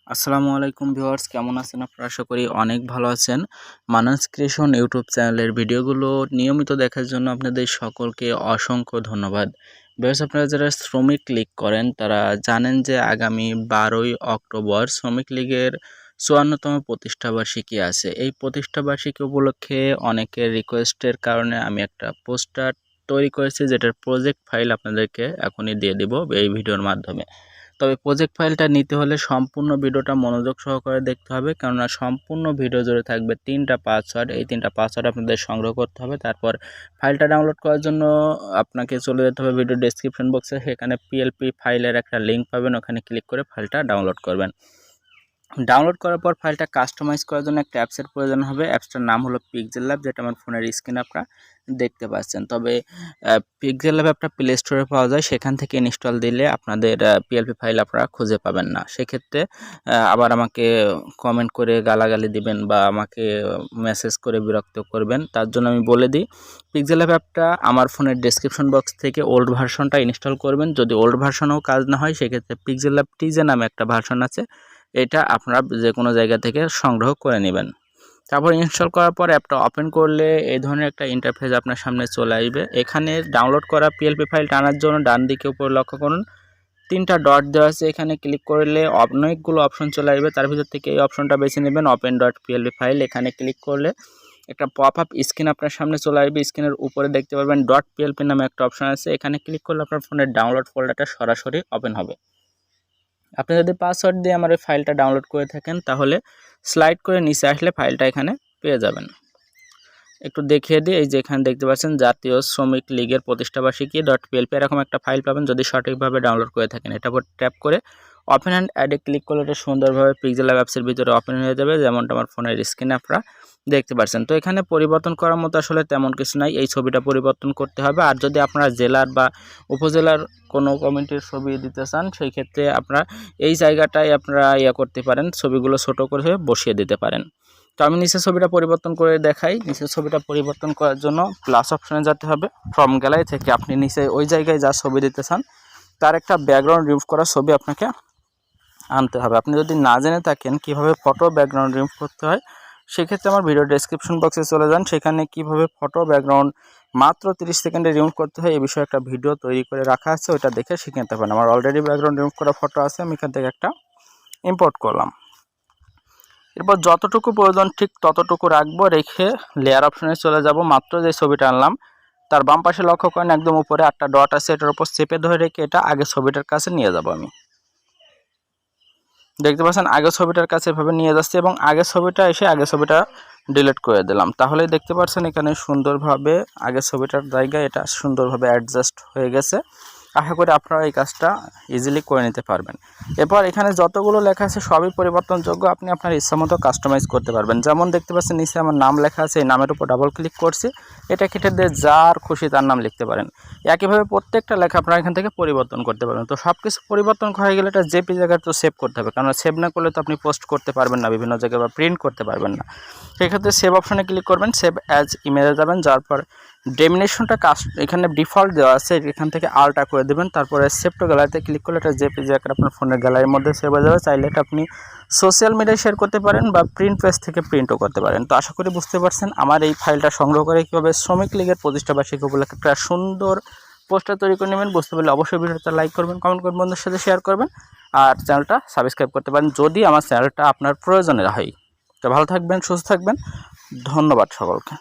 আসসালামু আলাইকুম ভিউয়ার্স, কেমন আছেন আপনারা? আশা করি অনেক ভালো আছেন। মানান্স ক্রিয়েশন ইউটিউব চ্যানেলের ভিডিওগুলো নিয়মিত দেখার জন্য আপনাদের সকলকে অসংখ্য ধন্যবাদ। ভিউয়ার্স, আপনারা যারা শ্রমিক লীগ করেন তারা জানেন যে আগামী 12ই অক্টোবর শ্রমিক লীগের 54তম প্রতিষ্ঠাবার্ষিকী আছে। এই প্রতিষ্ঠাবার্ষিকী উপলক্ষে অনেকের রিকোয়েস্টের কারণে আমি একটা পোস্টার তৈরি করেছি, যেটার প্রজেক্ট ফাইল আপনাদেরকে এখনই দিয়ে দিব এই ভিডিওর মাধ্যমে। তবে প্রজেক্ট ফাইলটা নিতে হলে সম্পূর্ণ ভিডিওটা মনোযোগ সহকারে দেখতে হবে, কেননা সম্পূর্ণ ভিডিও জুড়ে থাকবে 3টা পাসওয়ার্ড। এই 3টা পাসওয়ার্ড আপনাদের সংগ্রহ করতে হবে। তারপর ফাইলটা ডাউনলোড করার জন্য আপনাকে চলে যেতে হবে ভিডিও ডেসক্রিপশন বক্সে। সেখানে পিএলপি ফাইলের একটা লিঙ্ক পাবেন, ওখানে ক্লিক করে ফাইলটা ডাউনলোড করবেন। ডাউনলোড করার পর ফাইলটা কাস্টমাইজ করার জন্য একটা অ্যাপসের প্রয়োজন হবে। অ্যাপসটার নাম হলো pixellab, যেটা আমার ফোনের স্ক্রিনে আপনারা দেখতে পাচ্ছেন। তবে pixellab অ্যাপটা প্লে স্টোরে পাওয়া যায়, সেখান থেকে ইনস্টল দিলে আপনাদের পিএলপি ফাইল আপনারা খুঁজে পাবেন না। সেক্ষেত্রে আবার আমাকে কমেন্ট করে গালাগালি দিবেন বা আমাকে মেসেজ করে বিরক্ত করবেন। তার জন্য আমি বলে দিই, pixellab অ্যাপটা আমার ফোনের ডেসক্রিপশন বক্স থেকে ওল্ড ভার্সনটা ইনস্টল করবেন। যদি ওল্ড ভার্সনেও কাজ না হয়, সেক্ষেত্রে pixellab টিজে নামে একটা ভার্সন আছে, এটা আপনারা যে কোনো জায়গা থেকে সংগ্রহ করে নেবেন। তারপর ইনস্টল করার পর অ্যাপটা ওপেন করলে এই ধরনের একটা ইন্টারফেস আপনার সামনে চলে আসবে। এখানে ডাউনলোড করা পিএলপি ফাইল টানার জন্য ডান দিকে উপরে লক্ষ্য করুন, 3টা ডট দেওয়া আছে। এখানে ক্লিক করলে অনেকগুলো অপশন চলে আসবে, তার ভিতর থেকে এই অপশনটা বেছে নেবেন, ওপেন ডট পিএলপি ফাইল। এখানে ক্লিক করলে একটা পপ আপ স্ক্রিন আপনার সামনে চলে আসবে। স্ক্রিনের উপরে দেখতে পারবেন ডট পিএলপি নামে একটা অপশন আছে। এখানে ক্লিক করলে আপনার ফোনের ডাউনলোড ফোল্ডারটা সরাসরি ওপেন হবে। আপনি যদি পাসওয়ার্ড দিয়ে আমার এই ফাইলটা ডাউনলোড করে থাকেন, তাহলে স্লাইড করে নিচে আসলে ফাইলটা এখানে পেয়ে যাবেন। একটু দেখিয়ে দিই, এই যে এখানে দেখতে পাচ্ছেন জাতীয় শ্রমিক লীগের প্রতিষ্ঠাবার্ষিকী .plp এরকম একটা ফাইল পাবেন যদি সঠিকভাবে ডাউনলোড করে থাকেন। এটা উপর ট্যাপ করে ওপেন অ্যান্ড অ্যাডে ক্লিক করলে এটা সুন্দরভাবে pixellab অ্যাপসের ভিতরে ওপেন হয়ে যাবে, যেমনটা আমার ফোনের স্ক্রিনে আপনারা দেখতে পাচ্ছেন। তো এখানে পরিবর্তন করার মতো আসলে তেমন কিছু নাই, এই ছবিটা পরিবর্তন করতে হবে। আর যদি আপনারা জেলার বা উপজেলার কোনো কমিটির ছবি দিতে চান, সেই ক্ষেত্রে আপনারা এই জায়গাটায় আপনারা করতে পারেন, ছবিগুলো ছোট করে বসিয়ে দিতে পারেন। তো আমি নিচের ছবিটা পরিবর্তন করে দেখাই। নিচের ছবিটা পরিবর্তন করার জন্য প্লাস অপশনে যেতে হবে। ফ্রম গ্যালারি থেকে আপনি নিচে ওই জায়গায় যা ছবি দিতে চান তার একটা ব্যাকগ্রাউন্ড রিমুভ করা ছবি আপনাকে আনতে হবে। আপনি যদি না জেনে থাকেন কিভাবে ফটো ব্যাকগ্রাউন্ড রিমুভ করতে হয়, সেক্ষেত্রে আমার ভিডিও ডেসক্রিপশন বক্সে চলে যান, সেখানে কিভাবে ফটো ব্যাকগ্রাউন্ড মাত্র 30 সেকেন্ডে রিমুভ করতে হয় এই বিষয়ে একটা ভিডিও তৈরি করে রাখা আছে, ওইটা দেখে শিখে নিতে পারেন। আমার অলরেডি ব্যাকগ্রাউন্ড রিমুভ করা ফটো আছে, আমি এখান থেকে একটা ইম্পোর্ট করলাম। এরপর যতটুকু প্রয়োজন ঠিক ততটুকু রাখবো, রেখে লেয়ার অপশনে চলে যাব। মাত্র যে ছবিটা আনলাম তার বাম পাশে লক্ষ্য করেন একদম উপরে 8টা ডট আছে, এটার উপর চেপে ধরে রেখে এটা আগে ছবিটার কাছে নিয়ে যাব। আমি দেখতে পাচ্ছেন আগে ছবিটার কাছে এভাবে নিয়ে যাচ্ছে এবং আগে ছবিটা এসে আগে ছবিটা ডিলিট করে দিলাম। তাহলে দেখতে পাচ্ছেন এখানে সুন্দরভাবে আগে ছবিটার জায়গায় এটা সুন্দরভাবে অ্যাডজাস্ট হয়ে গেছে। আশা করি আপনারা এই কাজটা ইজিলি করে নিতে পারবেন। এরপর এখানে যতগুলো লেখা আছে সবই পরিবর্তনযোগ্য, আপনি আপনার ইচ্ছামতো কাস্টমাইজ করতে পারবেন। যেমন দেখতে পাচ্ছেন নিচে আমার নাম লেখা আছে, এই নামের উপর ডাবল ক্লিক করছি, এটা কেটে দিয়ে যার খুশি তার নাম লিখতে পারেন। একইভাবে প্রত্যেকটা লেখা আপনারা এখান থেকে পরিবর্তন করতে পারবেন। তো সব কিছু পরিবর্তন হয়ে গেলে এটা জেপি জায়গায় তো সেভ করতে হবে, কারণ সেভ না করলে তো আপনি পোস্ট করতে পারবেন না বিভিন্ন জায়গায় বা প্রিন্ট করতে পারবেন না। সেক্ষেত্রে সেভ অপশানে ক্লিক করবেন, সেভ অ্যাজ ইমেজে যাবেন, যাওয়ার পর ডেমিনেশনটা এখানে ডিফল্ট দেওয়া আছে, এখান থেকে আলটা করে দেবেন। তারপরে সেভ টু গ্যালারিতে ক্লিক করলে এটা জেপিজি আকারে আপনার ফোনের গ্যালারির মধ্যে সেভ হয়ে যাবে। চাইলে এটা আপনি সোশ্যাল মিডিয়ায় শেয়ার করতে পারেন বা প্রিন্ট পেজ থেকে প্রিন্টও করতে পারেন। তো আশা করি বুঝতে পারছেন আমার এই ফাইলটা সংগ্রহ করে কীভাবে শ্রমিক লীগের প্রতিষ্ঠাবার্ষিকী উপলক্ষে একটা সুন্দর পোস্টার তৈরি করে নেবেন। বুঝতে পারলে অবশ্যই ভিডিওটা লাইক করবেন, কমেন্ট করবেন, বন্ধুদের সাথে শেয়ার করবেন আর চ্যানেলটা সাবস্ক্রাইব করতে পারেন যদি আমার চ্যানেলটা আপনার প্রয়োজনের হয়। তো ভালো থাকবেন, সুস্থ থাকবেন, ধন্যবাদ সকলকে।